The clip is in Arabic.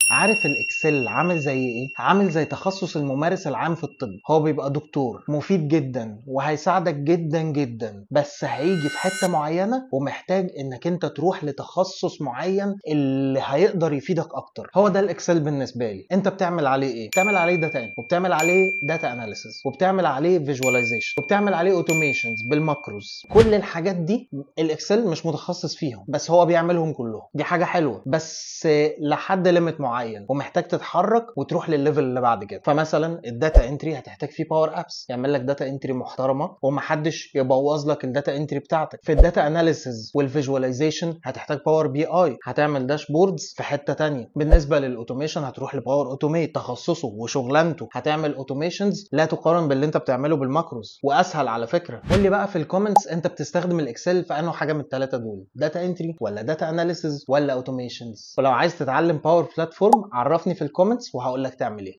عارف الاكسل عامل زي ايه؟ عامل زي تخصص الممارس العام في الطب. هو بيبقى دكتور مفيد جدا وهيساعدك جدا جدا، بس هيجي في حتة معينة ومحتاج انك انت تروح لتخصص معين اللي هيقدر يفيدك اكتر. هو ده الاكسل بالنسبة لي. انت بتعمل عليه ايه؟ بتعمل عليه داتا، وبتعمل عليه داتا اناليسيس، وبتعمل عليه فيجواليزيشن، وبتعمل عليه اوتوميشنز بالماكروز. كل الحاجات دي الاكسل مش متخصص فيهم، بس هو بيعملهم كلهم. دي حاجة حلوة بس لحد ليميت معين، ومحتاج تتحرك وتروح للليفل اللي بعد كده. فمثلا الداتا انتري هتحتاج فيه باور ابس يعمل لك داتا انتري محترمه ومحدش يبوظ لك الداتا انتري بتاعتك. في الداتا اناليسز والفيجواليزيشن هتحتاج باور بي اي، هتعمل داشبوردز في حته تانية. بالنسبه للاوتوميشن هتروح لباور اوتوميت، تخصصه وشغلانته هتعمل اوتوميشنز لا تقارن باللي انت بتعمله بالماكروز، واسهل على فكره. قول لي بقى في الكومنتس انت بتستخدم الاكسل في انه حاجه من الثلاثه دول، داتا انتري ولا داتا اناليسز ولا اوتوميشنز؟ ولو عايز تتعلم باور بلاتفورم عرفني في الكومنتس وهقول لك تعمل ايه.